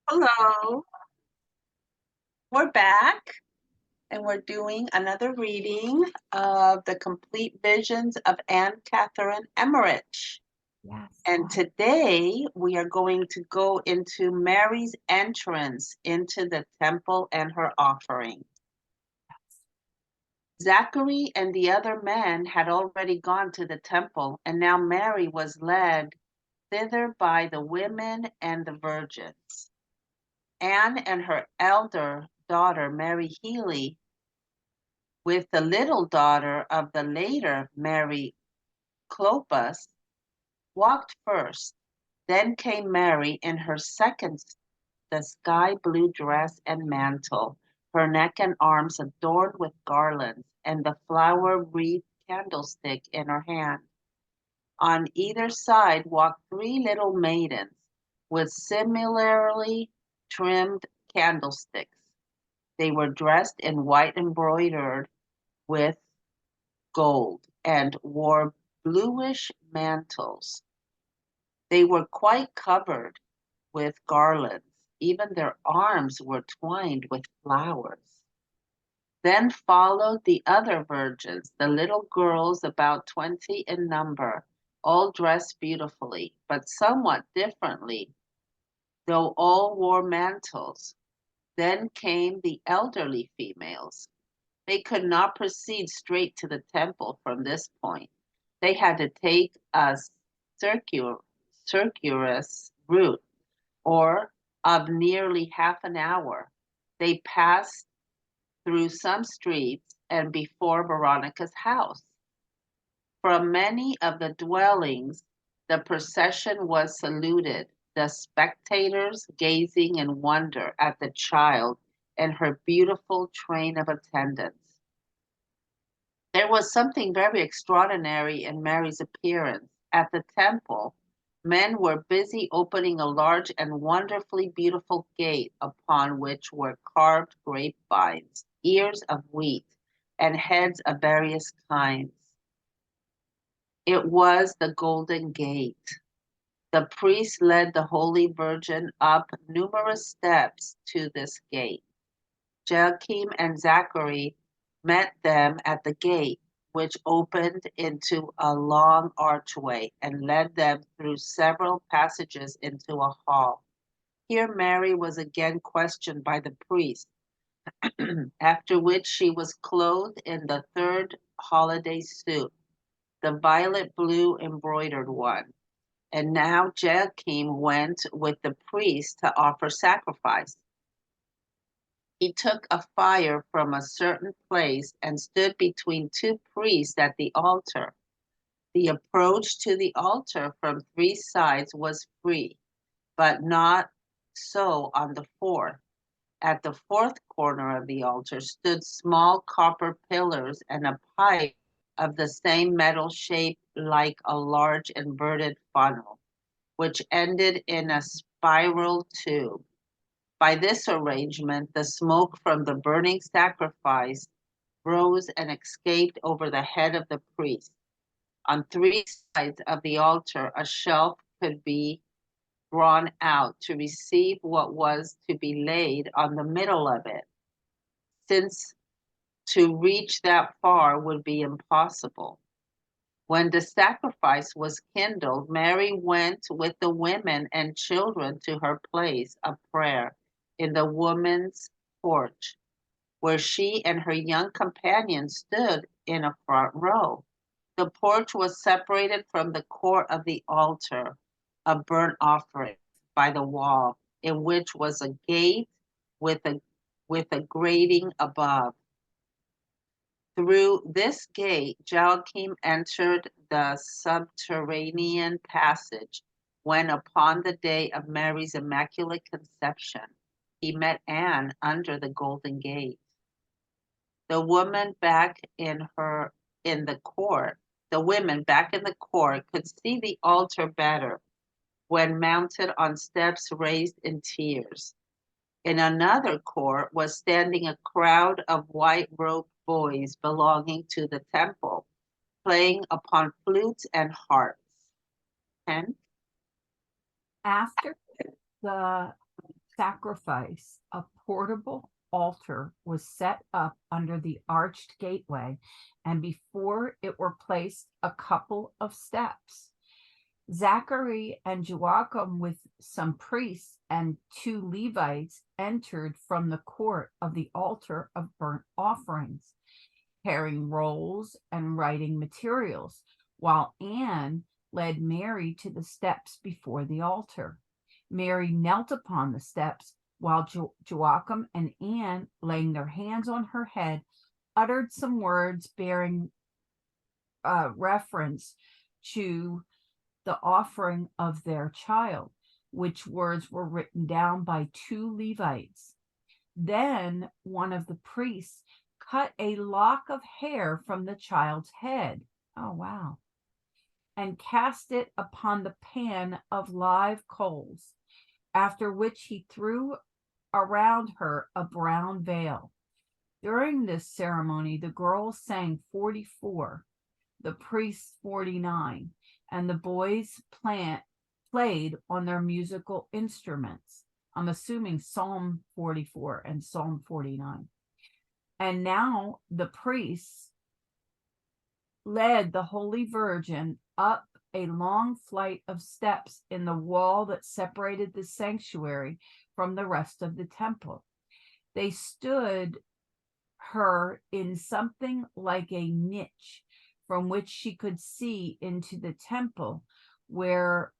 Hello, we're back and we're doing another reading of the complete visions of Anne Catherine Emmerich. Yes. And today we are going to go into Mary's entrance into the temple and her offering. Zachary and the other men had already gone to the temple, and now Mary was led thither by the women and the virgins. Anne and her elder daughter, Mary Healy, with the little daughter of the later Mary Clopas, walked first. Then came Mary in her second, the sky blue dress and mantle, her neck and arms adorned with garlands, and the flower wreathed candlestick in her hand. On either side walked three little maidens with similarly trimmed candlesticks. They were dressed in white embroidered with gold and wore bluish mantles. They were quite covered with garlands. Even their arms were twined with flowers. Then followed the other virgins, the little girls about 20 in number, all dressed beautifully, but somewhat differently, though all wore mantles. Then came the elderly females. They could not proceed straight to the temple from this point. They had to take a circuitous route, or of nearly half an hour. They passed through some streets and before Veronica's house. From many of the dwellings, the procession was saluted, the spectators gazing in wonder at the child and her beautiful train of attendants. There was something very extraordinary in Mary's appearance. At the temple, men were busy opening a large and wonderfully beautiful gate upon which were carved grapevines, ears of wheat, and heads of various kinds. It was the Golden Gate. The priest led the Holy Virgin up numerous steps to this gate. Joachim and Zachary met them at the gate, which opened into a long archway and led them through several passages into a hall. Here Mary was again questioned by the priest, after which she was clothed in the third holiday suit, the violet blue embroidered one. And now Joachim went with the priest to offer sacrifice. He took a fire from a certain place and stood between two priests at the altar. The approach to the altar from three sides was free, but not so on the fourth. At the fourth corner of the altar stood small copper pillars and a pipe of the same metal shape like a large inverted funnel, which ended in a spiral tube. By this arrangement, the smoke from the burning sacrifice rose and escaped over the head of the priest. On three sides of the altar, a shelf could be drawn out to receive what was to be laid on the middle of it, since to reach that far would be impossible. When the sacrifice was kindled, Mary went with the women and children to her place of prayer in the women's porch, where she and her young companion stood in a front row. The porch was separated from the court of the altar of burnt offering by the wall, in which was a gate with a grating above. Through this gate, Joachim entered the subterranean passage when, upon the day of Mary's Immaculate Conception, he met Anne under the Golden Gate. The women back in the court could see the altar better when mounted on steps raised in tiers. In another court was standing a crowd of white-robed boys belonging to the temple, playing upon flutes and harps. And After the sacrifice, a portable altar was set up under the arched gateway, and before it were placed a couple of steps. Zachary and Joachim, with some priests and 2 Levites, entered from the court of the altar of burnt offerings, carrying rolls and writing materials, while Anne led Mary to the steps before the altar. Mary knelt upon the steps, while Joachim and Anne, laying their hands on her head, uttered some words bearing reference to the offering of their child, which words were written down by 2 Levites. Then one of the priests cut a lock of hair from the child's head. Oh, wow. And cast it upon the pan of live coals, after which he threw around her a brown veil. During this ceremony, the girls sang 44, the priests 49, and the boys played on their musical instruments. I'm assuming Psalm 44 and Psalm 49. And now the priests led the Holy Virgin up a long flight of steps in the wall that separated the sanctuary from the rest of the temple. They stood her in something like a niche from which she could see into the temple, where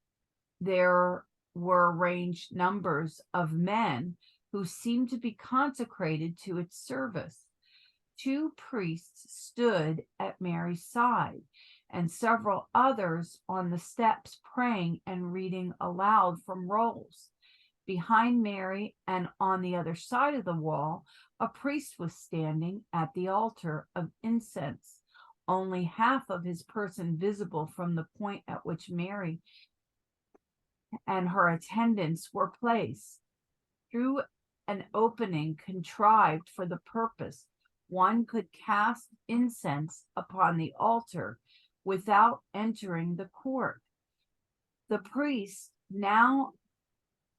there were arranged numbers of men who seemed to be consecrated to its service. 2 priests stood at Mary's side, and several others on the steps praying and reading aloud from rolls. Behind Mary and on the other side of the wall, a priest was standing at the altar of incense, only half of his person visible from the point at which Mary and her attendants were placed. Through an opening contrived for the purpose, one could cast incense upon the altar without entering the court. The priest now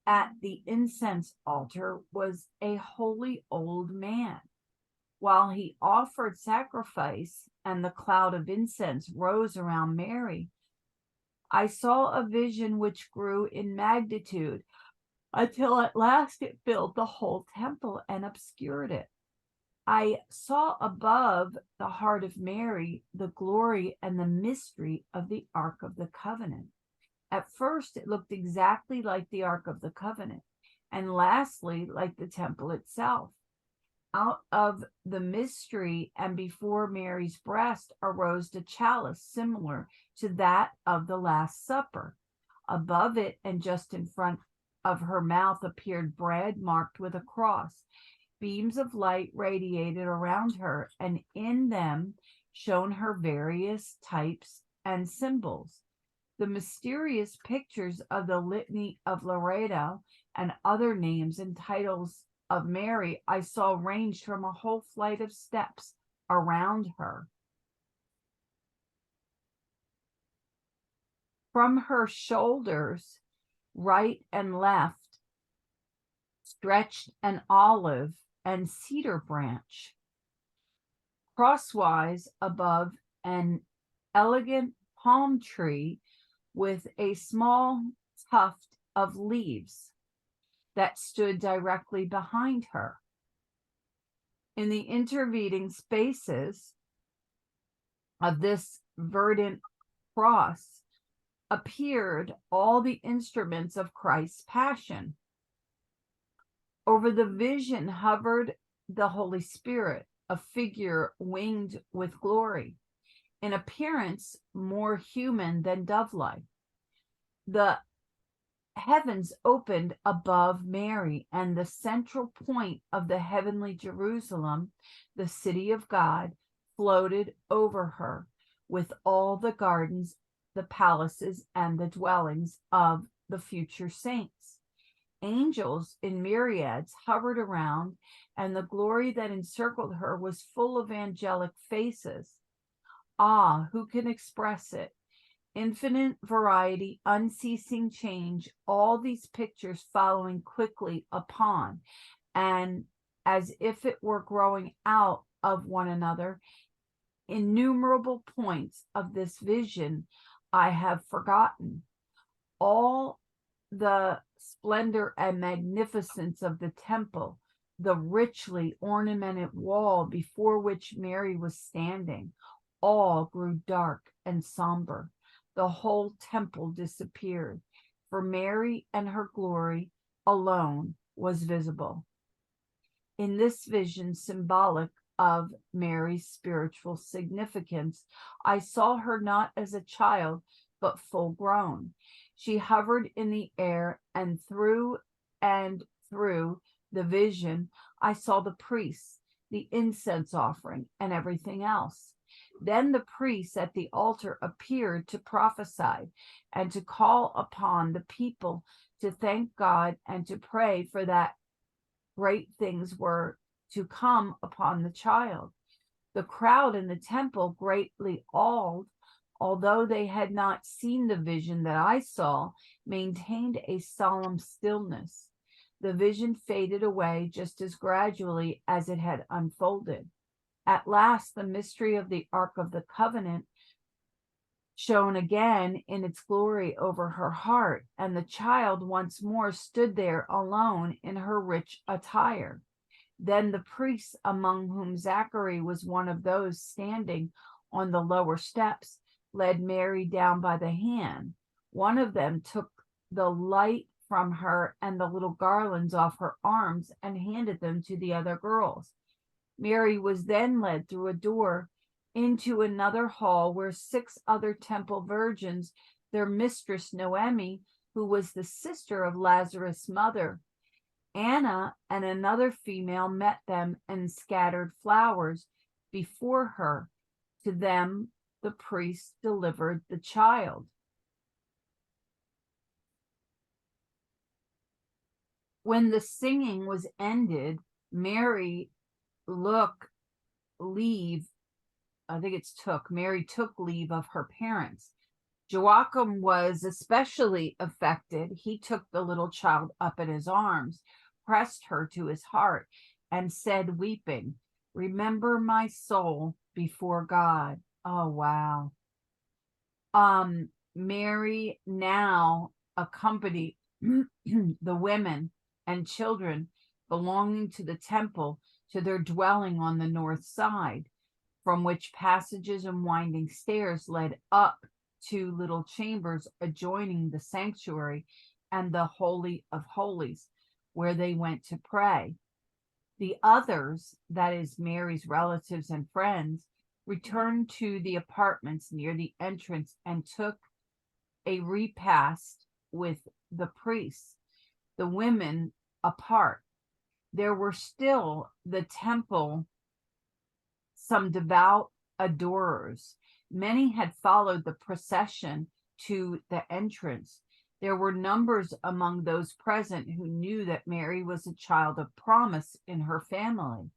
at the incense altar was a holy old man. While he offered sacrifice and the cloud of incense rose around Mary, I saw a vision which grew in magnitude until at last it filled the whole temple and obscured it. I saw above the heart of Mary the glory and the mystery of the Ark of the Covenant. At first, it looked exactly like the Ark of the Covenant, and lastly, like the temple itself. Out of the mystery and before Mary's breast arose a chalice similar to that of the Last Supper. Above it and just in front of her mouth appeared bread marked with a cross. Beams of light radiated around her, and in them shone her various types and symbols. The mysterious pictures of the Litany of Loretto and other names and titles of Mary I saw ranged from a whole flight of steps around her. From her shoulders, right and left, stretched an olive and cedar branch. Crosswise above, an elegant palm tree with a small tuft of leaves that stood directly behind her. In the intervening spaces of this verdant cross appeared all the instruments of Christ's passion. Over the vision hovered the Holy Spirit, a figure winged with glory, in appearance more human than dove-like. The heavens opened above Mary, and the central point of the heavenly Jerusalem, the city of God, floated over her with all the gardens, the palaces, and the dwellings of the future saints. Angels in myriads hovered around, and the glory that encircled her was full of angelic faces. Ah, who can express it? Infinite variety, unceasing change, all these pictures following quickly upon, and as if it were growing out of one another. Innumerable points of this vision I have forgotten. All the splendor and magnificence of the temple, the richly ornamented wall before which Mary was standing, all grew dark and somber. The whole temple disappeared, for Mary and her glory alone was visible. In this vision, symbolic of Mary's spiritual significance, I saw her not as a child, but full grown. She hovered in the air, and through the vision, I saw the priests, the incense offering, and everything else. Then the priests at the altar appeared to prophesy and to call upon the people to thank God and to pray for that great things were to come upon the child. The crowd in the temple greatly awed, although they had not seen the vision that I saw, maintained a solemn stillness. The vision faded away just as gradually as it had unfolded. At last, the mystery of the Ark of the Covenant shone again in its glory over her heart, and the child once more stood there alone in her rich attire. Then the priests, among whom Zachary was one of those standing on the lower steps, led Mary down by the hand. One of them took the light from her and the little garlands off her arms and handed them to the other girls. Mary was then led through a door into another hall where 6 other temple virgins, their mistress Noemi, who was the sister of Lazarus' mother, Anna, and another female, met them and scattered flowers before her. To them the priest delivered the child. When the singing was ended, Mary took leave of her parents. Joachim was especially affected. He took the little child up in his arms, pressed her to his heart, and said, weeping, "Remember my soul before God." Oh, wow. Mary now accompanied the women and children belonging to the temple to their dwelling on the north side, from which passages and winding stairs led up to little chambers adjoining the sanctuary and the Holy of Holies, where they went to pray. The others, that is Mary's relatives and friends, returned to the apartments near the entrance and took a repast with the priests, the women apart. There were still the temple some devout adorers. Many had followed the procession to the entrance. There were numbers among those present who knew that Mary was a child of promise in her family.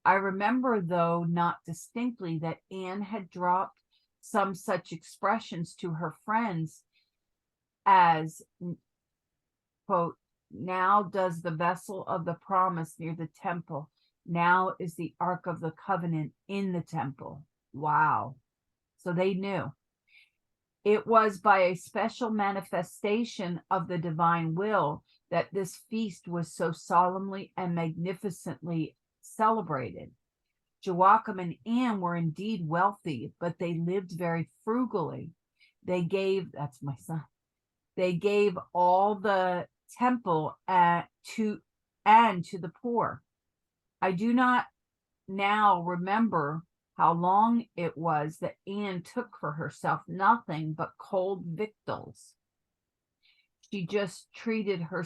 I remember, though not distinctly, that Anne had dropped some such expressions to her friends as, quote, "Now does the vessel of the promise near the temple. Now is the Ark of the Covenant in the temple." Wow. So they knew. It was by a special manifestation of the divine will that this feast was so solemnly and magnificently celebrated. Joachim and Anne were indeed wealthy, but they lived very frugally. They gave, that's my son, they gave all the temple to the poor. I do not now remember how long it was that Anne took for herself nothing but cold victuals. She just treated her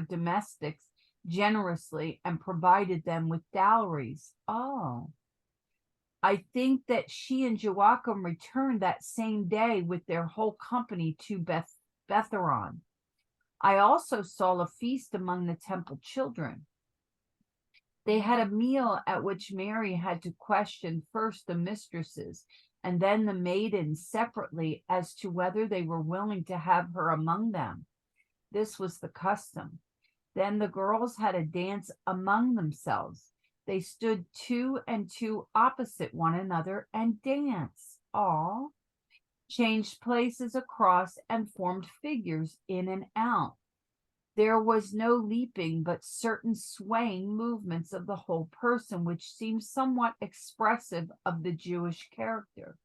domestics generously and provided them with dowries. Oh. I think that she and Joachim returned that same day with their whole company to Betheron. I also saw a feast among the temple children. They had a meal at which Mary had to question first the mistresses, and then the maidens separately as to whether they were willing to have her among them. This was the custom. Then the girls had a dance among themselves. They stood 2 and 2 opposite one another and danced. All changed places across and formed figures in and out. There was no leaping, but certain swaying movements of the whole person, which seemed somewhat expressive of the Jewish character.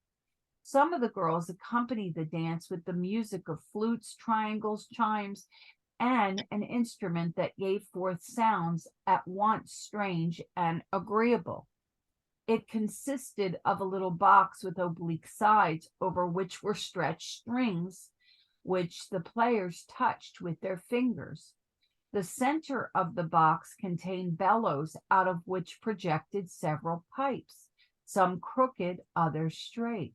Some of the girls accompanied the dance with the music of flutes, triangles, chimes, and an instrument that gave forth sounds at once strange and agreeable. It consisted of a little box with oblique sides over which were stretched strings, which the players touched with their fingers. The center of the box contained bellows out of which projected several pipes, some crooked, others straight.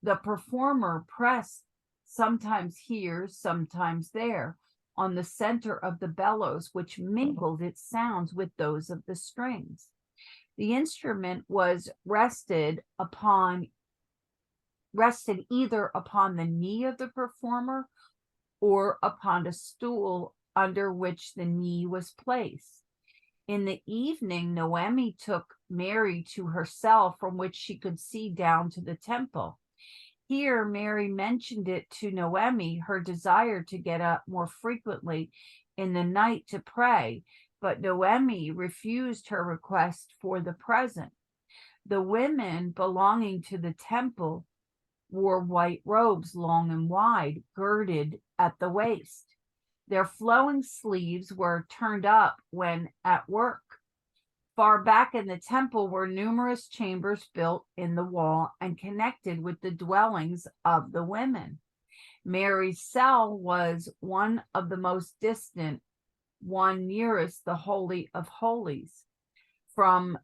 The performer pressed sometimes here, sometimes there, on the center of the bellows, which mingled its sounds with those of the strings. The instrument was rested either upon the knee of the performer or upon a stool under which the knee was placed. In the evening, Noemi took Mary to her cell from which she could see down to the temple. Here, Mary mentioned it to Noemi, her desire to get up more frequently in the night to pray, but Noemi refused her request for the present. The women belonging to the temple wore white robes, long and wide, girded at the waist. Their flowing sleeves were turned up when at work. Far back in the temple were numerous chambers built in the wall and connected with the dwellings of the women. Mary's cell was one of the most distant, one nearest the Holy of Holies. From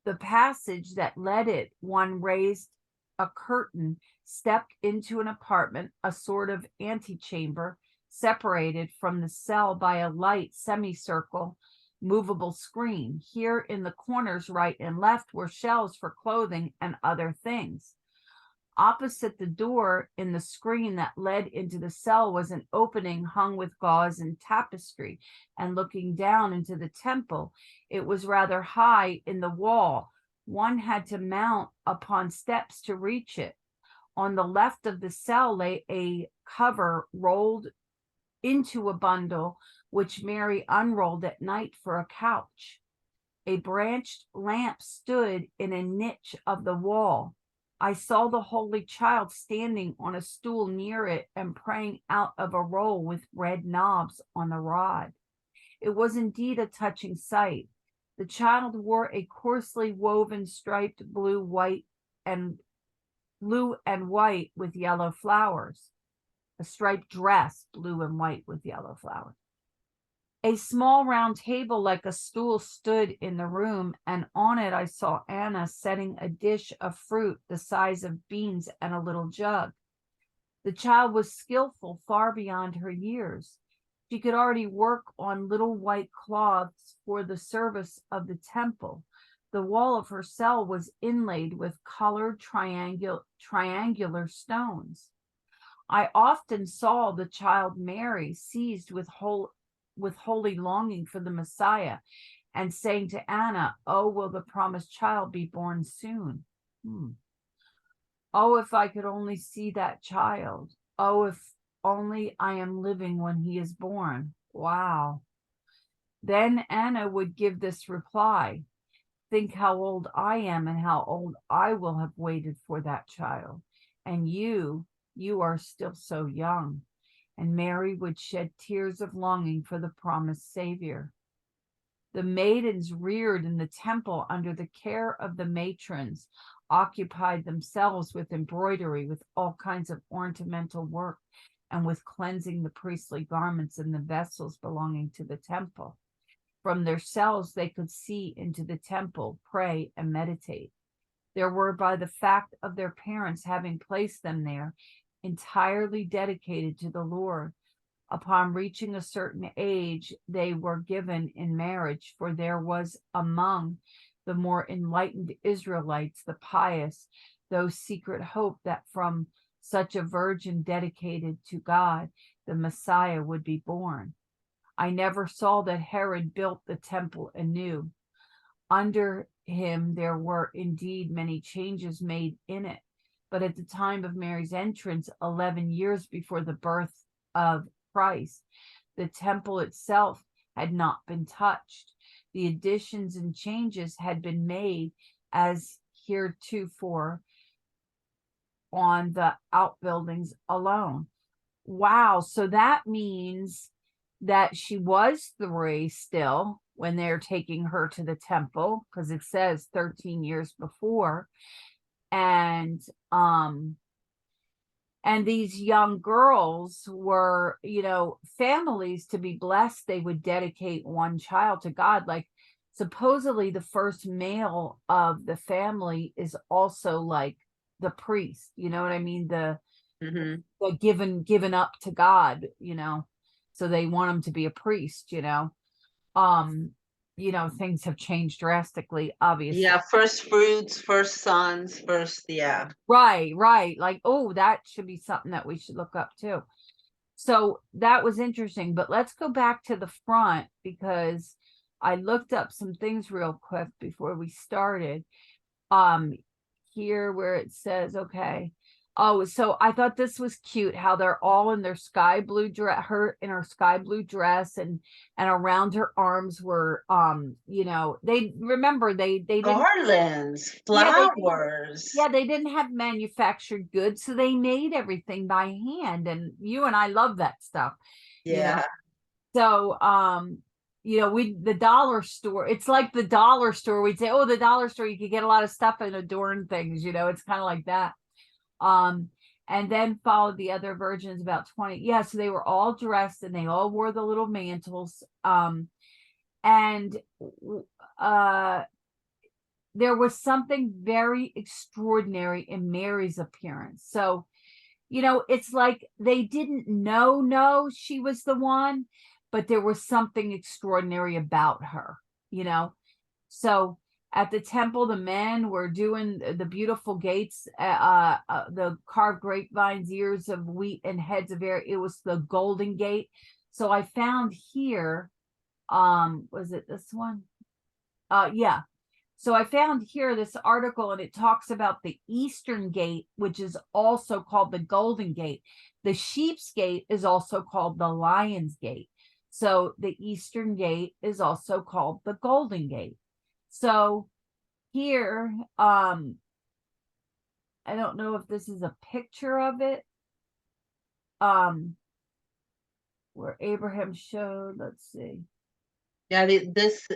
the passage that led it, one raised a curtain, stepped into an apartment, a sort of antechamber, separated from the cell by a light semicircle movable screen. Here in the corners, right and left, were shelves for clothing and other things. Opposite the door in the screen that led into the cell was an opening hung with gauze and tapestry, and looking down into the temple, it was rather high in the wall. One had to mount upon steps to reach it. On the left of the cell lay a cover rolled into a bundle, which Mary unrolled at night for a couch. A branched lamp stood in a niche of the wall. I saw the Holy Child standing on a stool near it and praying out of a roll with red knobs on the rod. It was indeed a touching sight. The child wore a coarsely woven striped blue and white with yellow flowers. A striped dress, blue and white with yellow flowers. A small round table like a stool stood in the room, and on it I saw Anna setting a dish of fruit the size of beans and a little jug. The child was skillful far beyond her years. She could already work on little white cloths for the service of the temple. The wall of her cell was inlaid with colored triangular stones. I often saw the child Mary seized with holy longing for the Messiah, and saying to Anna, "Oh, will the promised child be born soon? Oh, if I could only see that child. Oh, if only I am living when he is born." Wow. Then Anna would give this reply: "Think how old I am and how old I will have waited for that child. And you are still so young." And Mary would shed tears of longing for the promised Savior. The maidens reared in the temple under the care of the matrons occupied themselves with embroidery, with all kinds of ornamental work, and with cleansing the priestly garments and the vessels belonging to the temple. From their cells they could see into the temple, pray, and meditate. There were, by the fact of their parents having placed them there, entirely dedicated to the Lord. Upon reaching a certain age, they were given in marriage, for there was among the more enlightened Israelites, the pious, those secret hope that from such a virgin dedicated to God, the Messiah would be born. I never saw that Herod built the temple anew. Under him there were indeed many changes made in it, but at the time of Mary's entrance, 11 years before the birth of Christ, the temple itself had not been touched. The additions and changes had been made as heretofore on the outbuildings alone. Wow, so that means that she was 3 still when they're taking her to the temple, because it says 13 years before. And these young girls were, families to be blessed, they would dedicate one child to God. Like supposedly the first male of the family is also like the priest, you know what I mean? The given up to God, so they want him to be a priest, things have changed drastically, obviously. Yeah, first fruits, first sons, Right. Like, oh, that should be something that we should look up too. So that was interesting, but let's go back to the front because I looked up some things real quick before we started. Here where it says, okay. Oh, so I thought this was cute how they're all in their sky blue dress, her in her sky blue dress, and around her arms were they remember they didn't, garlands, flowers. they didn't have manufactured goods, so they made everything by hand, and you and I love that stuff. So the dollar store, it's like the dollar store, we'd say, oh, the dollar store, you could get a lot of stuff and adorn things, it's kind of like that. And then followed the other virgins, about 20. Yeah, so they were all dressed and they all wore the little mantles. And there was something very extraordinary in Mary's appearance. So, it's like they didn't know she was the one, but there was something extraordinary about her, So at the temple, the men were doing the beautiful gates, the carved grapevines, ears of wheat and heads of hair. It was the Golden Gate. So I found here, was it this one? Yeah. So I found here this article, and it talks about the Eastern Gate, which is also called the Golden Gate. The Sheep's Gate is also called the Lion's Gate. So the Eastern Gate is also called the Golden Gate. So here, I don't know if this is a picture of it, where Abraham showed, let's see. Yeah, this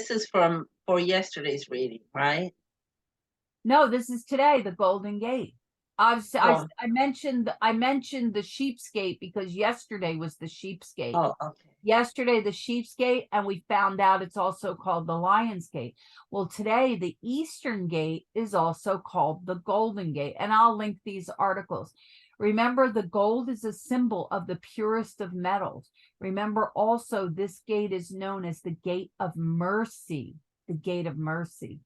is for yesterday's reading, right? No, this is today, the Golden Gate. I mentioned the Sheep's Gate because yesterday was the Sheep's Gate. Oh, okay. Yesterday the Sheep's Gate, and we found out it's also called the Lion's Gate. Well, today the Eastern Gate is also called the Golden Gate, and I'll link these articles. Remember, the gold is a symbol of the purest of metals. Remember also, this gate is known as the Gate of Mercy, the Gate of Mercy.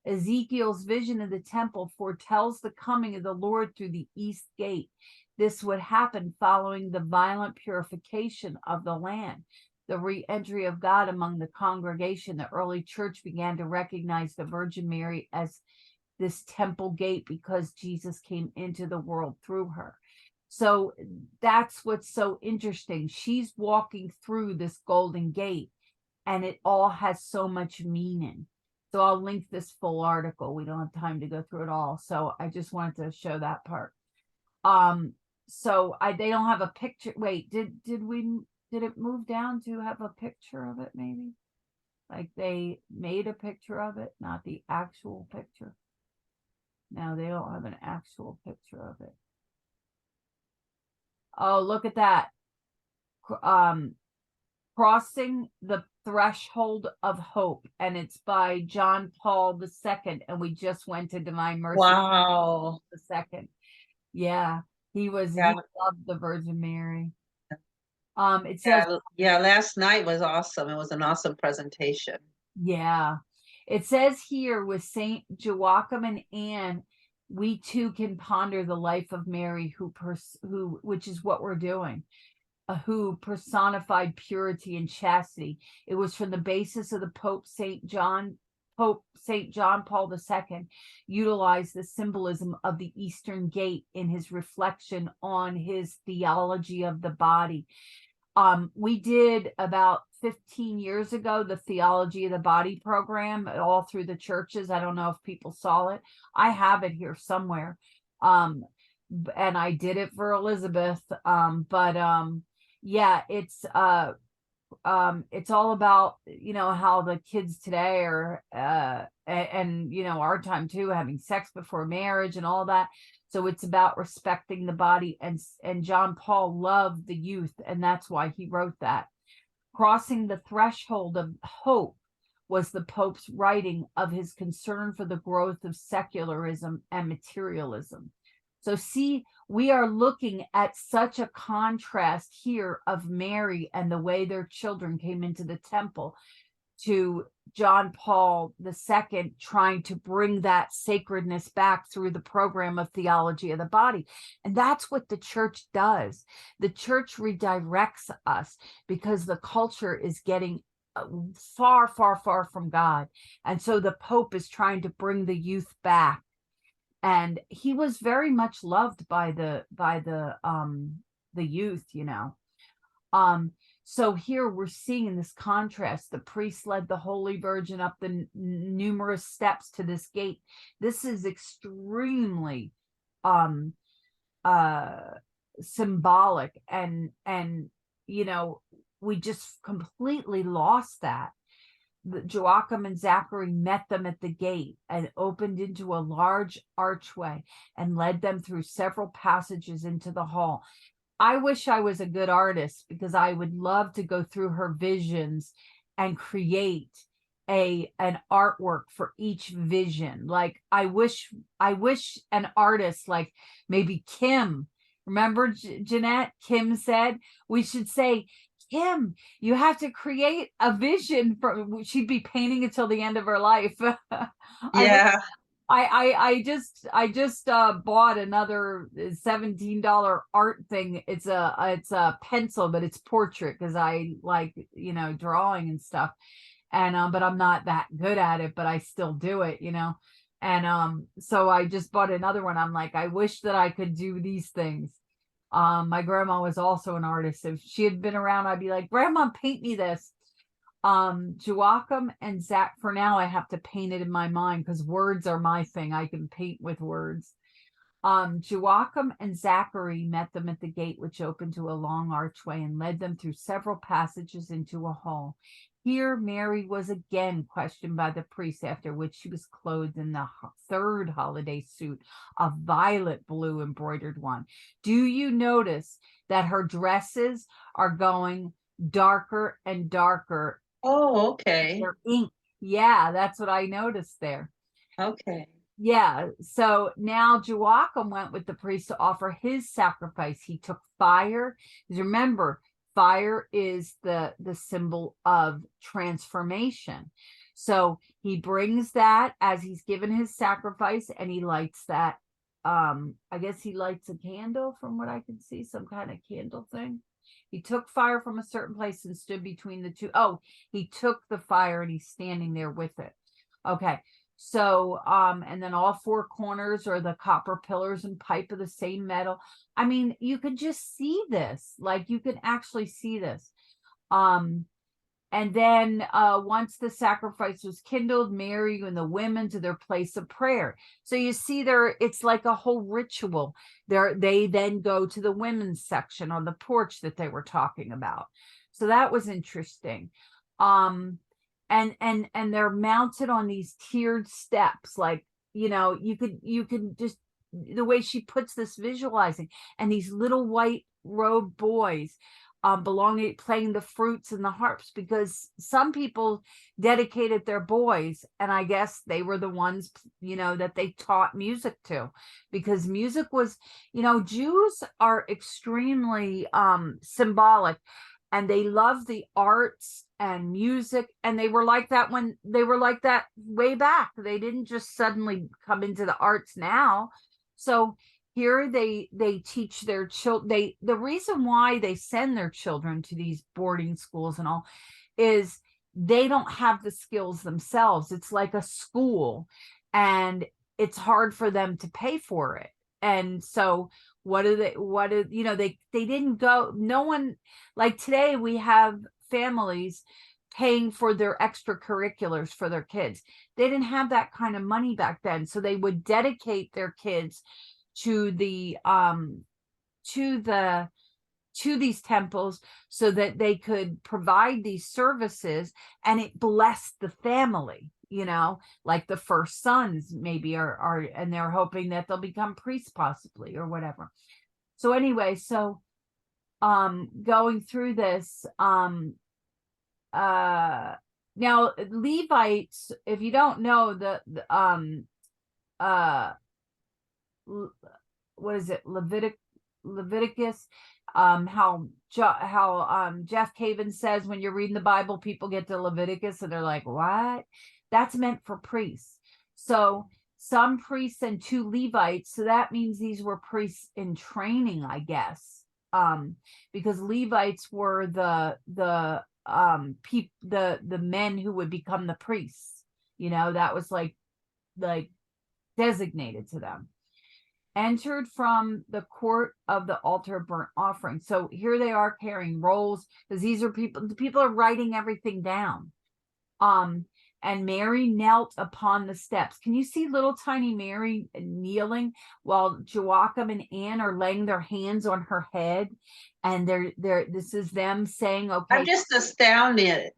Ezekiel's vision of the temple foretells the coming of the Lord through the East Gate. This would happen following the violent purification of the land, the re-entry of God among the congregation. The early church began to recognize the Virgin Mary as this temple gate because Jesus came into the world through her. So that's what's so interesting. She's walking through this Golden Gate, and it all has so much meaning. So I'll link this full article. We don't have time to go through it all. So I just wanted to show that part. So they don't have a picture. Wait, did it move down to have a picture of it? Maybe like they made a picture of it, not the actual picture. No, they don't have an actual picture of it. Oh, look at that. Crossing the Threshold of Hope, and it's by John Paul II, and we just went to Divine Mercy. Wow. The second. Yeah, he loved the Virgin Mary. It says, last night was awesome. It was an awesome presentation. Yeah. It says here with Saint Joachim and Anne, we too can ponder the life of Mary, which is what we're doing, who personified purity and chastity. It was from the basis of the Pope Saint John Paul II utilized the symbolism of the Eastern Gate in his reflection on his theology of the body. We did about 15 years ago the Theology of the Body program all through the churches. I don't know if people saw it. I have it here somewhere. And I did it for Elizabeth. Yeah, it's all about, how the kids today are, and our time too, having sex before marriage and all that. So it's about respecting the body, and John Paul loved the youth, and that's why he wrote that. Crossing the threshold of hope was the Pope's writing of his concern for the growth of secularism and materialism. So see, we are looking at such a contrast here of Mary and the way their children came into the temple, to John Paul II trying to bring that sacredness back through the program of theology of the body. And that's what the church does. The church redirects us because the culture is getting far, far, far from God. And so the Pope is trying to bring the youth back. And he was very much loved by the youth, So here we're seeing this contrast. The priest led the Holy Virgin up the numerous steps to this gate. This is extremely symbolic, and we just completely lost that. Joachim and Zachary met them at the gate and opened into a large archway and led them through several passages into the hall. I wish I was a good artist, because I would love to go through her visions and create an artwork for each vision. Like I wish an artist like maybe Kim, remember Jeanette? Kim said we should say, Kim, you have to create a vision for, she'd be painting until the end of her life. Yeah. I just bought another $17 art thing. It's a pencil, but it's portrait, because I like, drawing and stuff. And but I'm not that good at it, but I still do it, And so I just bought another one. I'm like, I wish that I could do these things. My grandma was also an artist. If she had been around, I'd be like, Grandma, paint me this. Joachim and Zach, for now, I have to paint it in my mind because words are my thing. I can paint with words. Joachim and Zachary met them at the gate, which opened to a long archway, and led them through several passages into a hall. Here, Mary was again questioned by the priest, after which she was clothed in the third holiday suit, a violet blue embroidered one. Do you notice that her dresses are going darker and darker? Oh, okay. They're ink. Yeah, that's what I noticed there. Okay. Yeah, so now Joachim went with the priest to offer his sacrifice. He took fire. Remember, fire is the symbol of transformation. So he brings that as he's given his sacrifice, and he lights that. I guess he lights a candle, from what I can see, some kind of candle thing. He took fire from a certain place and stood between the two. Oh, he took the fire and he's standing there with it. Okay. So, and then all four corners are the copper pillars and pipe of the same metal. I mean, you could just see this, like you can actually see this. And then once the sacrifice was kindled, Mary and the women to their place of prayer. So you see there, it's like a whole ritual. They then go to the women's section on the porch that they were talking about. So that was interesting. And they're mounted on these tiered steps, like, you could just, the way she puts this visualizing, and these little white robed boys playing the fruits and the harps, because some people dedicated their boys, and I guess they were the ones, that they taught music to, because music was, Jews are extremely symbolic. and they loved the arts and music, and they were like that when they were like that way back. They didn't just suddenly come into the arts now. So here they teach their children. The reason why they send their children to these boarding schools and all is they don't have the skills themselves. It's like a school, and it's hard for them to pay for it. And so they didn't go, no one, like today we have families paying for their extracurriculars for their kids. They didn't have that kind of money back then, so they would dedicate their kids to the to these temples so that they could provide these services, and it blessed the family, like the first sons maybe are and they're hoping that they'll become priests possibly or whatever. So anyway, going through this, now Levites, if you don't know, what is it, Leviticus, how Jeff Caven says when you're reading the Bible, people get to Leviticus and they're like, what? That's meant for priests. So some priests and 2 Levites, so that means these were priests in training, I guess, because Levites were the men who would become the priests. That was like designated to them. Entered from the court of the altar of burnt offering. So here they are carrying rolls, because these are the people are writing everything down. And Mary knelt upon the steps. Can you see little tiny Mary kneeling while Joachim and Anne are laying their hands on her head? And this is them saying, okay. I'm just astounded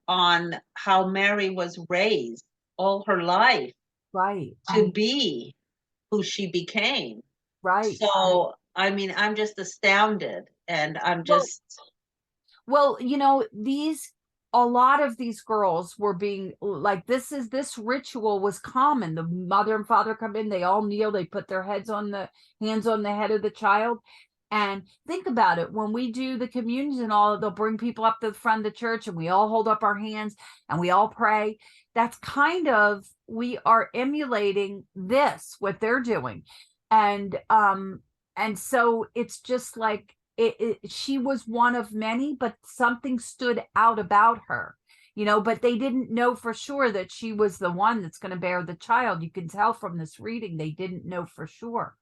on how Mary was raised all her life. Right. To be who she became. Right. So, I mean, I'm just astounded, and I'm just. Well, a lot of these girls were being like, this ritual was common. The mother and father come in, they all kneel, they put their hands on the head of the child. And think about it, when we do the communions and all, they'll bring people up to the front of the church and we all hold up our hands and we all pray. That's kind of, we are emulating what they're doing. And so it's just like, she was one of many, but something stood out about her, but they didn't know for sure that she was the one that's going to bear the child. You can tell from this reading, they didn't know for sure.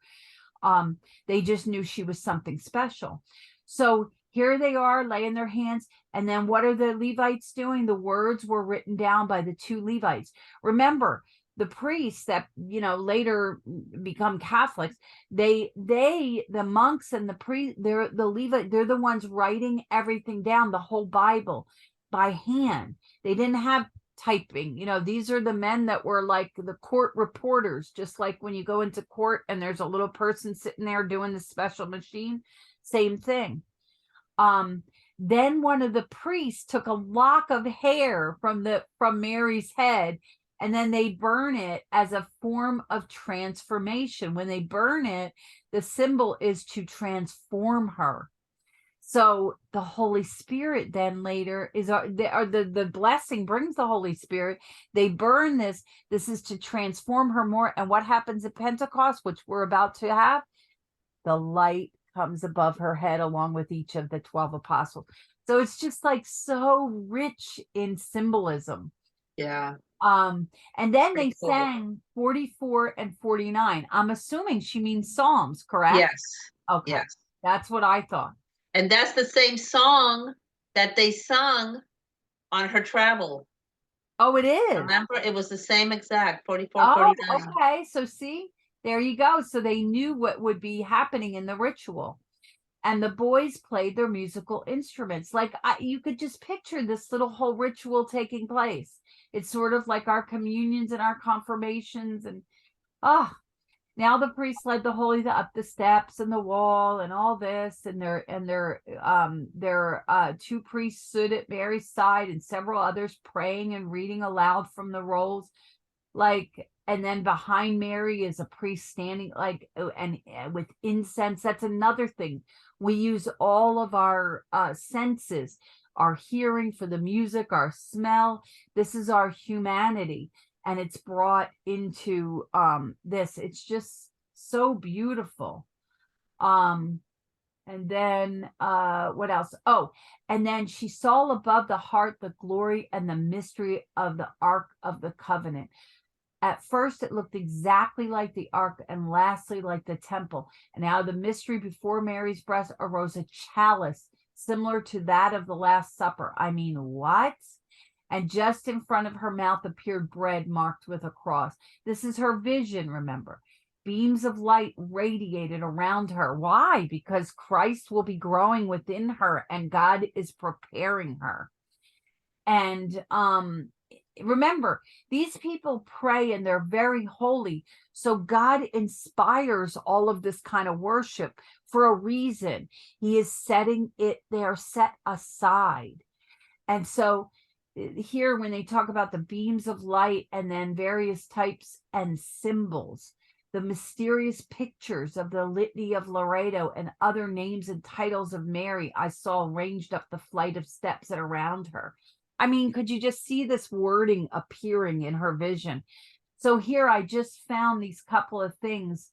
They just knew she was something special. So here they are laying their hands. And then what are the Levites doing? The words were written down by the 2 Levites. Remember, the priests that later become Catholics, the monks and the priests, they're the ones writing everything down, the whole Bible, by hand. They didn't have typing. These are the men that were like the court reporters, just like when you go into court and there's a little person sitting there doing the special machine, same thing. Then one of the priests took a lock of hair from Mary's head, and then they burn it as a form of transformation. When they burn it, the symbol is to transform her. So the Holy Spirit then later is the blessing brings the Holy Spirit. They burn this. This is to transform her more. And what happens at Pentecost, which we're about to have? The light comes above her head along with each of the 12 apostles. So it's just like so rich in symbolism. Yeah. And then they sang 44 and 49. I'm assuming she means Psalms, correct? Yes. Okay. Yes. That's what I thought. And that's the same song that they sung on her travel. Oh, it is. Remember, it was the same exact 44, 49. Okay. So see, there you go. So they knew what would be happening in the ritual. And the boys played their musical instruments. Like you could just picture this little whole ritual taking place. It's sort of like our communions and our confirmations. And now the priest led the holy up the steps and the wall and all this. And their 2 priests stood at Mary's side and several others praying and reading aloud from the rolls. Like and then behind Mary is a priest standing like and with incense. That's another thing. We use all of our senses, our hearing for the music, our smell. This is our humanity, and it's brought into this. It's just so beautiful. And then what else? Oh, and then she saw above the heart the glory and the mystery of the Ark of the Covenant. At first, it looked exactly like the ark, and lastly, like the temple. And out of the mystery before Mary's breast arose a chalice similar to that of the Last Supper. I mean, what? And just in front of her mouth appeared bread marked with a cross. This is her vision, remember. Beams of light radiated around her. Why? Because Christ will be growing within her, and God is preparing her. And remember, these people pray and they're very holy. So God inspires all of this kind of worship for a reason. He is setting it, they are set aside. And so here, when they talk about the beams of light and then various types and symbols, the mysterious pictures of the Litany of Loretto and other names and titles of Mary I saw ranged up the flight of steps and around her. I mean, could you just see this wording appearing in her vision? So here I just found these couple of things.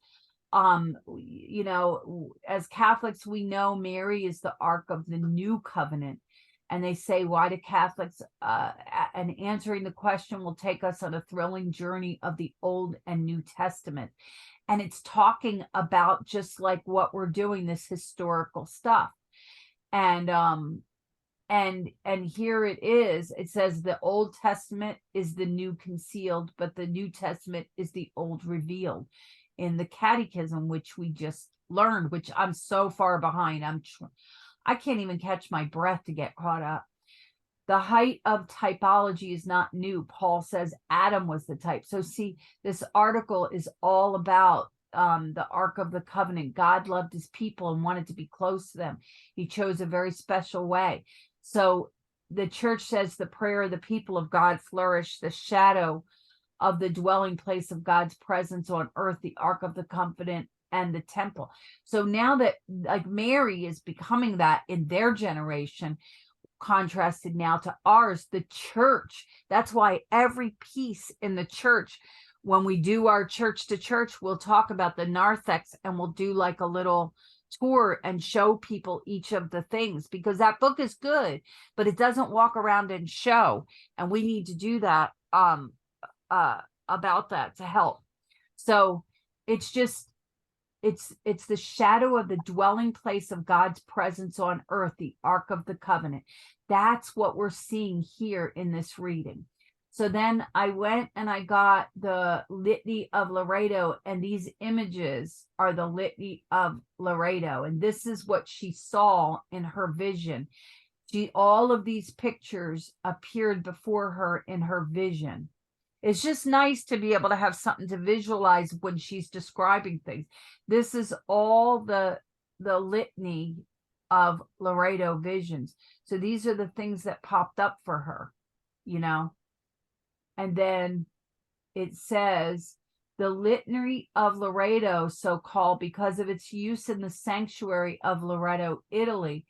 You know, as Catholics, we know Mary is the Ark of the New Covenant. And they say, why do Catholics, and answering the question will take us on a thrilling journey of the Old and New Testament. And it's talking about just like what we're doing, this historical stuff. And here it is. It says the Old Testament is the new concealed, but the New Testament is the old revealed in the catechism, which we just learned, which I'm so far behind. I can't even catch my breath to get caught up. The height of typology is not new. Paul says Adam was the type. So see, this article is all about the Ark of the Covenant. God loved his people and wanted to be close to them. He chose a very special way. So the church says the prayer of the people of God flourish, the shadow of the dwelling place of God's presence on earth, the Ark of the Covenant, and the temple. So now that like Mary is becoming that in their generation, contrasted now to ours, the church. That's why every piece in the church, when we do our church to church, we'll talk about the narthex and we'll do like a little tour and show people each of the things, because that book is good, but it doesn't walk around and show. And we need to do that about that to help. So it's just, it's the shadow of the dwelling place of God's presence on earth, the Ark of the Covenant. That's what we're seeing here in this reading. So then I went and I got the Litany of Loretto, and these images are the Litany of Loretto. And this is what she saw in her vision. All of these pictures appeared before her in her vision. It's just nice to be able to have something to visualize when she's describing things. This is all the Litany of Loretto visions. So these are the things that popped up for her, you know. And then it says the Litany of Loretto, so called because of its use in the sanctuary of Loretto, Italy,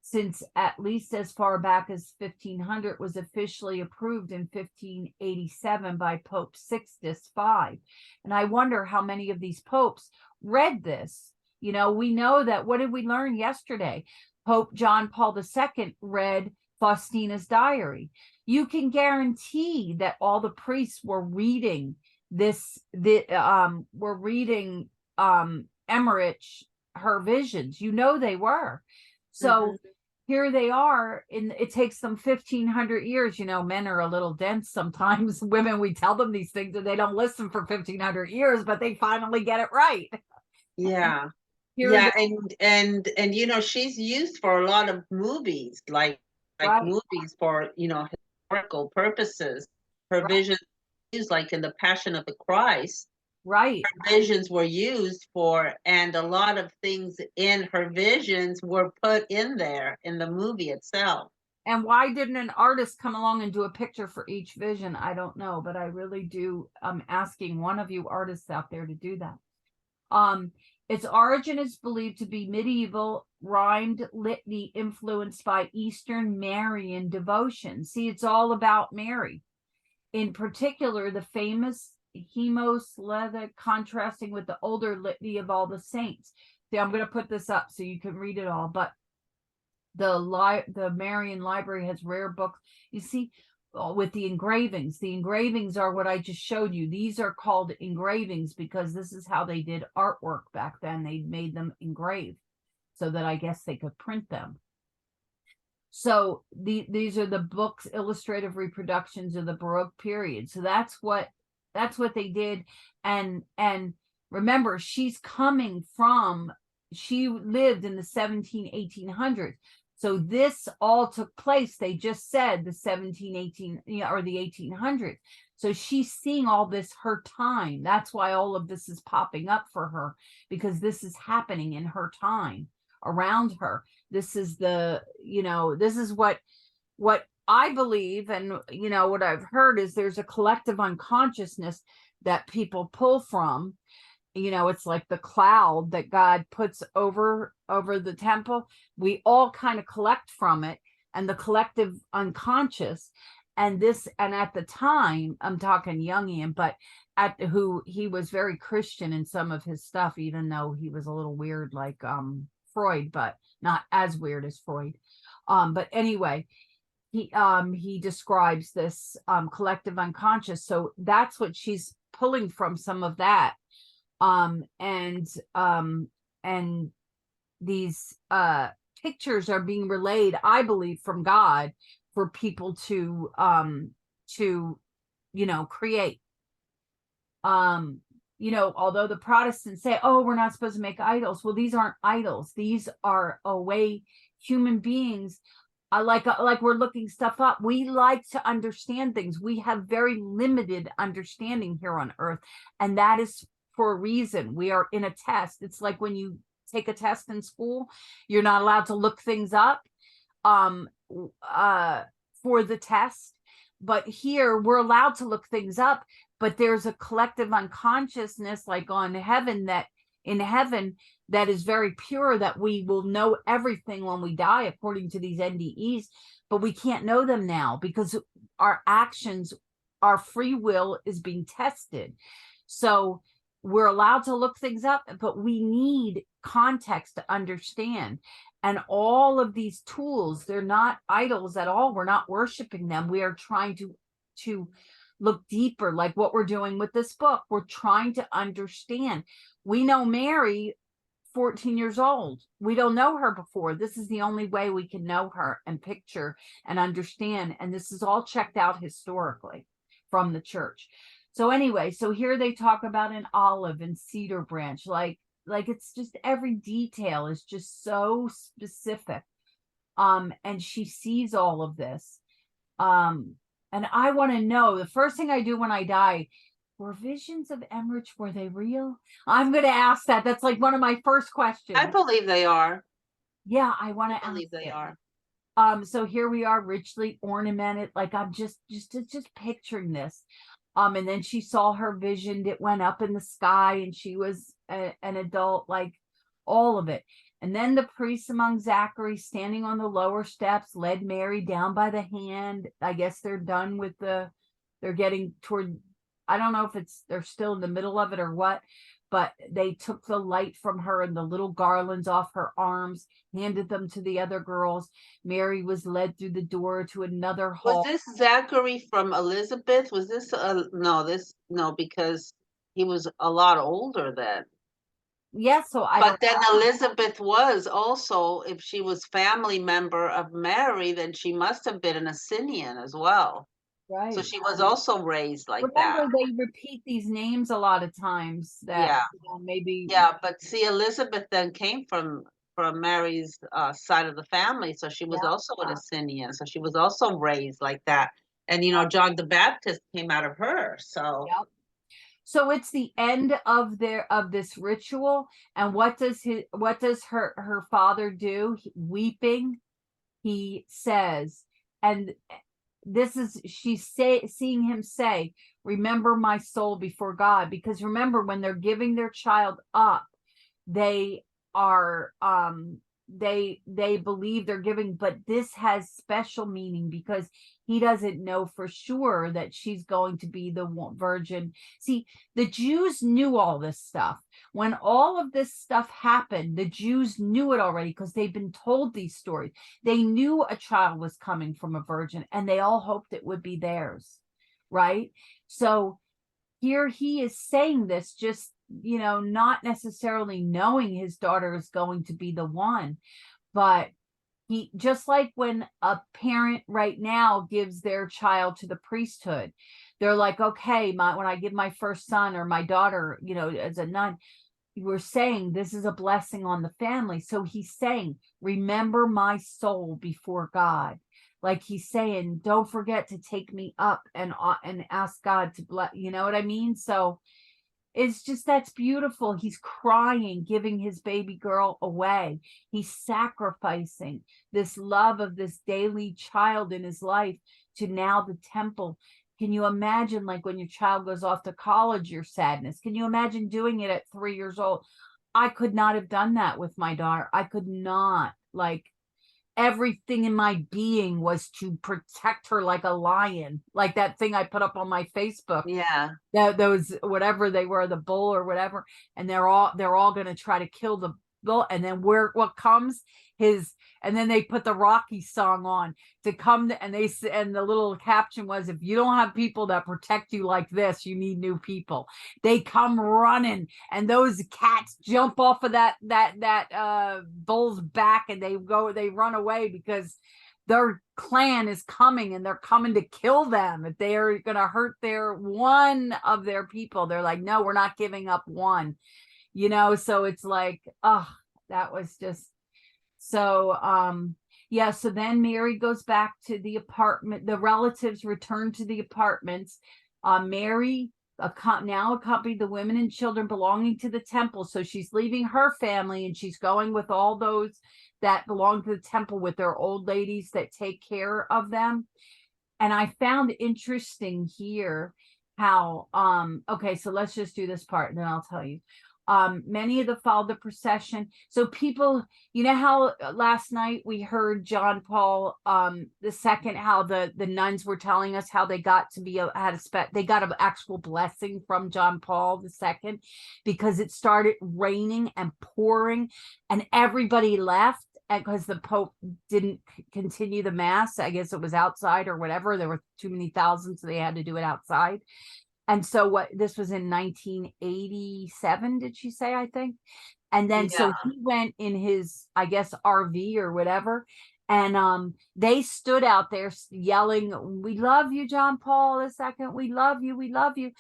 since at least as far back as 1500, was officially approved in 1587 by Pope Sixtus V. And I wonder how many of these popes read this. You know, we know that, what did we learn yesterday? Pope John Paul II read Faustina's diary. You can guarantee that all the priests were reading this, were reading Emmerich, her visions. You know they were. So here they are, it takes them 1500 years. You know, men are a little dense sometimes. Women, we tell them these things and they don't listen for 1500 years, but they finally get it right. Yeah. And you know, she's used for a lot of movies, like right. Movies for, you know, historical purposes. Her visions used, like in the Passion of the Christ. Right. Her visions were used for, and a lot of things in her visions were put in there in the movie itself. And why didn't an artist come along and do a picture for each vision? I don't know, but I really do. I'm asking one of you artists out there to do that. Its origin is believed to be medieval rhymed litany influenced by Eastern Marian devotion. See, it's all about Mary. In particular, the famous Hemos Leda contrasting with the older litany of all the saints. See, I'm going to put this up so you can read it all, but the Marian library has rare books. You see, with the engravings. The engravings are what I just showed you. These are called engravings because this is how they did artwork back then. They made them engraved so that I guess they could print them. So these are the books, illustrative reproductions of the Baroque period. So that's what they did. And remember, she lived in the 1800s. So this all took place, they just said the 18, or the 1800s. So she's seeing all this her time. That's why all of this is popping up for her, because this is happening in her time around her. This is this is what I believe, and what I've heard is there's a collective unconsciousness that people pull from. It's like the cloud that God puts over the temple. We all kind of collect from it, and the collective unconscious. And at the time, I'm talking Jungian, but he was very Christian in some of his stuff, even though he was a little weird like Freud, but not as weird as Freud. But anyway, he describes this collective unconscious. So that's what she's pulling from, some of that. And these pictures are being relayed, I believe, from God for people to create. Although the Protestants say, oh, we're not supposed to make idols. Well, these aren't idols. These are a way human beings, like we're looking stuff up. We like to understand things. We have very limited understanding here on earth, and that is for a reason. We are in a test. It's like when you take a test in school, you're not allowed to look things up for the test. But here we're allowed to look things up, but there's a collective unconsciousness, like in heaven, that is very pure, that we will know everything when we die, according to these NDEs, but we can't know them now because our actions, our free will is being tested. So we're allowed to look things up, but we need context to understand. And all of these tools, they're not idols at all. We're not worshiping them. We are trying to look deeper, like what we're doing with this book. We're trying to understand. We know Mary, 14 years old. We don't know her before. This is the only way we can know her and picture and understand. And this is all checked out historically from the church. So anyway, so here they talk about an olive and cedar branch, like it's just every detail is just so specific. And she sees all of this. And I want to know, the first thing I do when I die, were visions of Emmerich, were they real? I'm going to ask that. That's like one of my first questions. I believe they are. Yeah, I want to ask. I believe they are. So here we are, richly ornamented. Like I'm just picturing this. And then she saw her vision. It went up in the sky, and she was an adult, like all of it. And then the priests among Zachary, standing on the lower steps, led Mary down by the hand. I guess they're done with they're getting toward, I don't know if they're still in the middle of it or what, but they took the light from her and the little garlands off her arms, handed them to the other girls. Mary was led through the door to another hall. Was this Zachary from Elizabeth? Was this no, because he was a lot older then. Yes, so but then Elizabeth was also, if she was family member of Mary, then she must have been an Assyrian as well. Right. So she was also raised like that. Remember, they repeat these names a lot of times. That maybe. Yeah, but see, Elizabeth then came from Mary's side of the family, so she was also an Assyrian. So she was also raised like that. And John the Baptist came out of her. So. Yep. So it's the end of this ritual, and what does her father do? Weeping, he says, and this is, she's seeing him say, remember my soul before God, because remember, when they're giving their child up, they are they believe they're giving, but this has special meaning because he doesn't know for sure that she's going to be the virgin. See, the Jews knew all this stuff. When all of this stuff happened, the Jews knew it already because they've been told these stories. They knew a child was coming from a virgin, and they all hoped it would be theirs, right? So here he is saying this, just, you know, not necessarily knowing his daughter is going to be the one, but he, just like when a parent right now gives their child to the priesthood, they're like, okay, when I give my first son or my daughter, you know, as a nun, we're saying this is a blessing on the family. So he's saying, remember my soul before God. Like he's saying, don't forget to take me up and ask God to bless, you know what I mean? So it's just, that's beautiful. He's crying, giving his baby girl away. He's sacrificing this love of this daily child in his life to now the temple. Can you imagine, like, when your child goes off to college, your sadness? Can you imagine doing it at 3 years old? I could not have done that with my daughter. I could not. Like, everything in my being was to protect her like a lion, like that thing I put up on my Facebook. Yeah. Those, whatever they were, the bull or whatever, and they're all going to try to kill the bull. And then what comes, and then they put the Rocky song on to come, and the little caption was, if you don't have people that protect you like this, you need new people. They come running, and those cats jump off of that bull's back, and they run away because their clan is coming, and they're coming to kill them. If they are going to hurt one of their people, they're like, no, we're not giving up one, you know? So it's like, oh, that was just so, yeah. So then Mary goes back to the apartment. The relatives return to the apartments. Mary now accompanied the women and children belonging to the temple. So she's leaving her family, and she's going with all those that belong to the temple, with their old ladies that take care of them. And I found interesting here how, okay, so let's just do this part and then I'll tell you. Many of the followed the procession. So people, you know how last night we heard John Paul II, how the nuns were telling us how they got to be they got an actual blessing from John Paul II, because it started raining and pouring and everybody left because the Pope didn't continue the mass. I guess it was outside or whatever. There were too many thousands, so they had to do it outside. And so this was in 1987, did she say, I think? And then so he went in his, I guess, RV or whatever. And they stood out there yelling, we love you, John Paul II. We love you. We love you.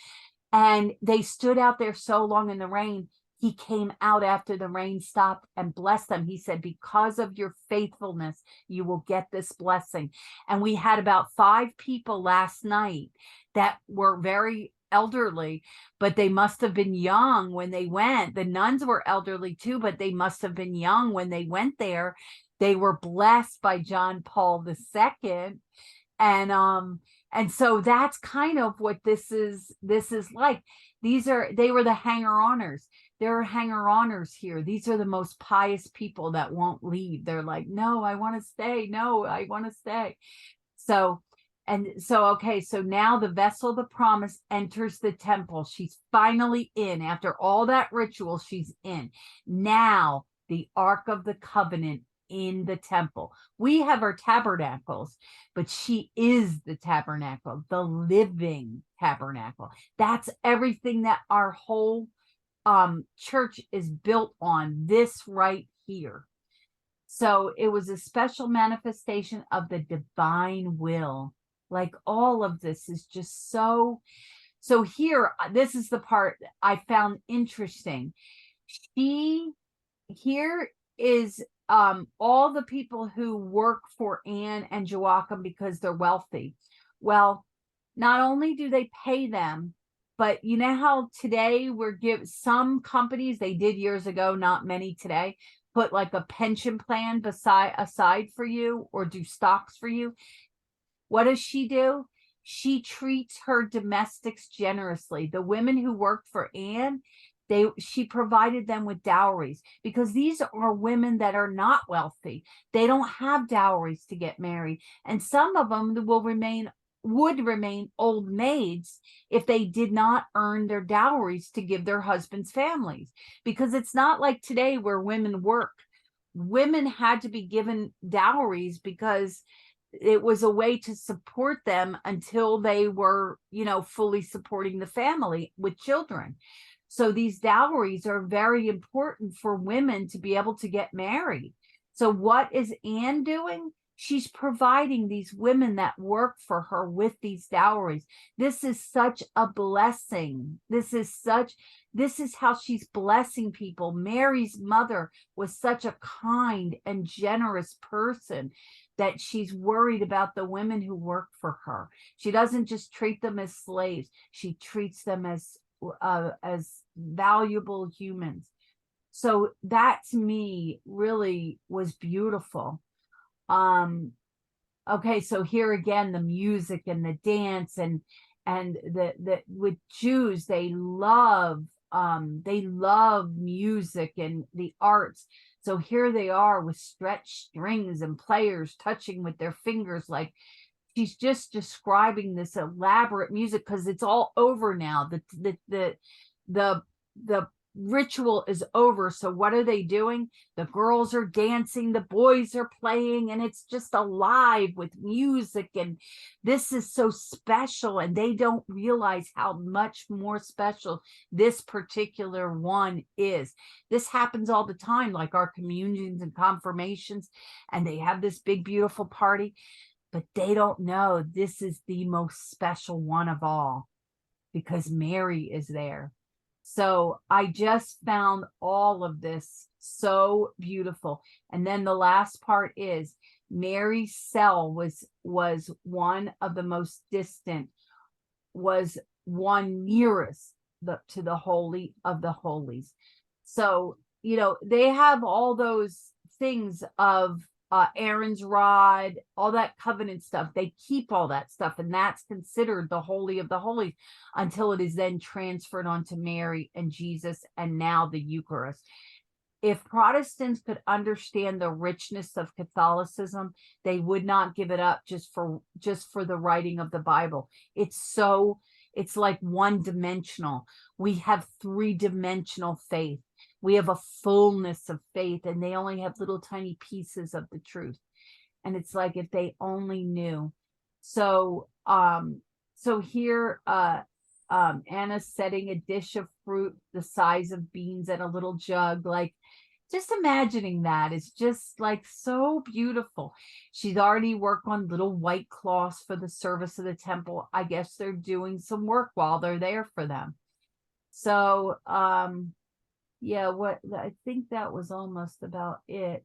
And they stood out there so long in the rain. He came out after the rain stopped and blessed them. He said, because of your faithfulness, you will get this blessing. And we had about 5 people last night that were very elderly, but they must have been young when they went. The nuns were elderly too, but they must have been young when they went there. They were blessed by John Paul II. And so that's kind of what this is like. They were the hanger-oners. There are hanger-oners here. These are the most pious people that won't leave. They're like, no, I want to stay. No, I want to stay. So okay, so now the vessel of the promise enters the temple. She's finally in. After all that ritual, she's in. Now the Ark of the Covenant in the temple. We have our tabernacles, but she is the tabernacle, the living tabernacle. That's everything that our whole church is built on, this right here. So it was a special manifestation of the divine will. Like, all of this is just so here, this is the part I found interesting. Here is all the people who work for Anne and Joachim because they're wealthy. Well, not only do they pay them, but you know how today some companies, they did years ago, not many today, put like a pension plan aside for you, or do stocks for you. What does she do? She treats her domestics generously. The women who worked for Anne, she provided them with dowries, because these are women that are not wealthy. They don't have dowries to get married, and some of them would remain old maids if they did not earn their dowries to give their husbands' families, because it's not like today where women work. Women had to be given dowries because it was a way to support them until they were, fully supporting the family with children. So these dowries are very important for women to be able to get married. So what is Anne doing? She's providing these women that work for her with these dowries. This is such a blessing. This is how she's blessing people. Mary's mother was such a kind and generous person that she's worried about the women who work for her. She doesn't just treat them as slaves. She treats them as valuable humans. So that to me really was beautiful. Okay, so here again, the music and the dance and the with Jews, they love music and the arts. So here they are with stretched strings and players touching with their fingers, like she's just describing this elaborate music, because it's all over now. The ritual is over. So what are they doing? The girls are dancing, the boys are playing, and it's just alive with music. And this is so special, and they don't realize how much more special this particular one is. This happens all the time, like our communions and confirmations, and they have this big beautiful party, but they don't know this is the most special one of all, because Mary is there. So I just found all of this so beautiful. And then the last part is Mary's cell was one of the most distant, was one nearest to the Holy of the Holies. So, they have all those things of Aaron's rod, all that covenant stuff. They keep all that stuff, and that's considered the Holy of the Holies until it is then transferred onto Mary and Jesus, and now the Eucharist. If Protestants could understand the richness of Catholicism, they would not give it up just for the writing of the Bible. It's like one-dimensional. We have three-dimensional faith. We have a fullness of faith, and they only have little tiny pieces of the truth. And it's like, if they only knew. So here Anna's setting a dish of fruit the size of beans at a little jug. Like, just imagining that is just like so beautiful. She's already worked on little white cloths for the service of the temple. I guess they're doing some work while they're there for them. So yeah, I think that was almost about it.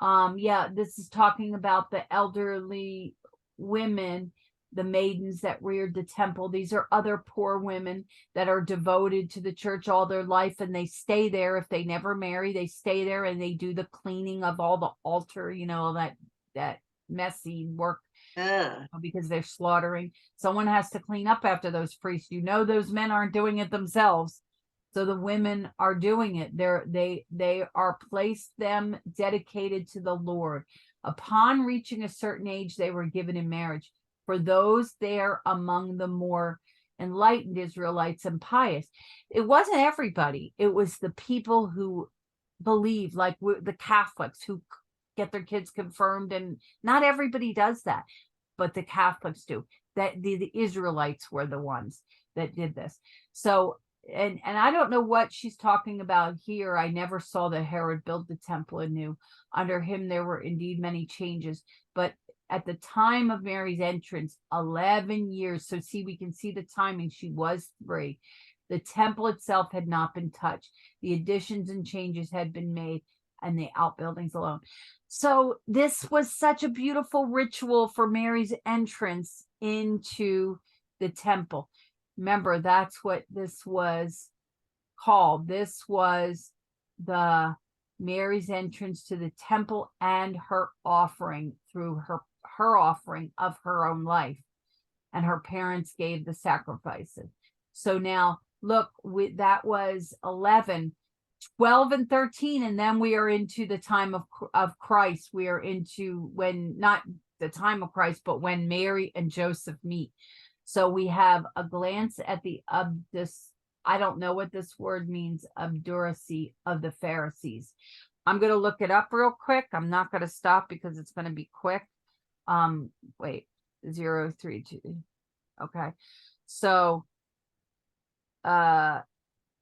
Yeah, this is talking about the elderly women, the maidens that reared the temple. These are other poor women that are devoted to the church all their life, and they stay there. If they never marry, they stay there, and they do the cleaning of all the altar, that messy work, because they're slaughtering. Someone has to clean up after those priests. Those men aren't doing it themselves. So the women are doing it. They are placed them dedicated to the Lord. Upon reaching a certain age, they were given in marriage. For those there among the more enlightened Israelites and pious. It wasn't everybody. It was the people who believe, like the Catholics who get their kids confirmed, and not everybody does that, but the Catholics do. That the Israelites were the ones that did this. So, and I don't know what she's talking about here. I never saw that Herod build the temple anew. Under him there were indeed many changes, but at the time of Mary's entrance, 11 years. So see, we can see the timing. She was 3. The temple itself had not been touched. The additions and changes had been made, and the outbuildings alone. So this was such a beautiful ritual for Mary's entrance into the temple. Remember, that's what this was called. This was the Mary's entrance to the temple and her offering through her her offering of her own life, and her parents gave the sacrifices. So now look, that was 11, 12 and 13, and then we are into the time of Christ. We are into when, not the time of Christ, but when Mary and Joseph meet. So we have a glance at the I don't know what this word means, obduracy of the Pharisees. I'm going to look it up real quick. I'm not going to stop because it's going to be quick. Wait, 032. Okay. So,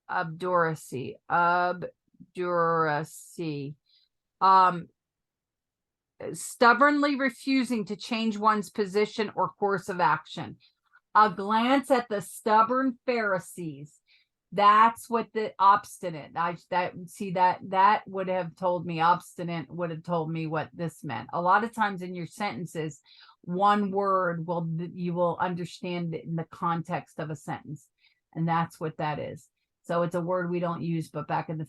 obduracy. Stubbornly refusing to change one's position or course of action. A glance at the stubborn Pharisees. That's what the obstinate. That would have told me, obstinate would have told me what this meant. A lot of times in your sentences, one word you will understand it in the context of a sentence, and that's what that is. So it's a word we don't use, but back in the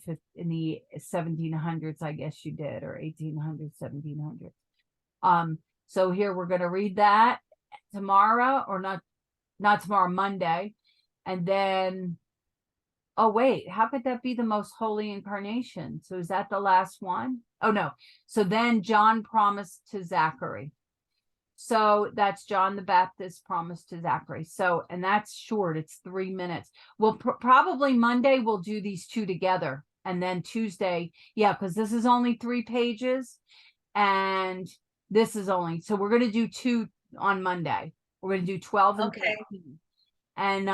1700s, I guess you did, or 1800s, 1700s. So here we're going to read that tomorrow, or not tomorrow, Monday, and then. Oh, wait, how could that be the most holy incarnation? So is that the last one? Oh, no. So then John promised to Zachary. So that's John the Baptist promised to Zachary. So, and that's short. It's 3 minutes. Well, probably Monday we'll do these two together. And then Tuesday, yeah, because this is only 3 pages. And this is only, so we're going to do 2 on Monday. We're going to do 12 and 13. And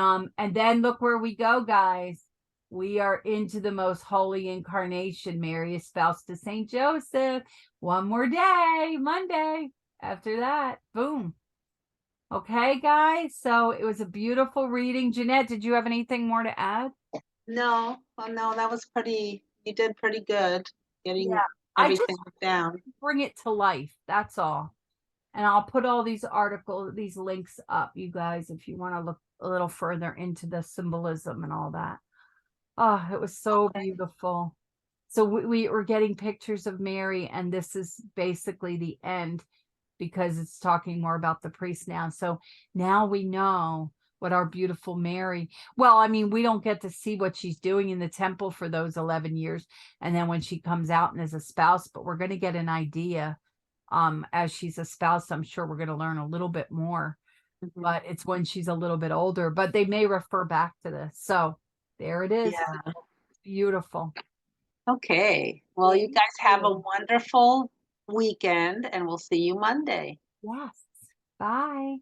then look where we go, guys. We are into the most holy incarnation. Mary espoused to Saint Joseph. One more day, Monday. After that, boom. Okay, guys. So it was a beautiful reading. Jeanette, did you have anything more to add? No, well, no, that was pretty. You did pretty good getting everything down. Bring it to life. That's all. And I'll put all these these links up, you guys, if you want to look a little further into the symbolism and all that. Oh, it was so beautiful. So we were getting pictures of Mary, and this is basically the end because it's talking more about the priest now. So now we know what our beautiful Mary, well, I mean, we don't get to see what she's doing in the temple for those 11 years. And then when she comes out and is a spouse, but we're going to get an idea as she's a spouse. I'm sure we're going to learn a little bit more, but it's when she's a little bit older, but they may refer back to this. So there it is. Yeah. Beautiful. Okay. Well, you guys have a wonderful weekend, and we'll see you Monday. Yes. Bye.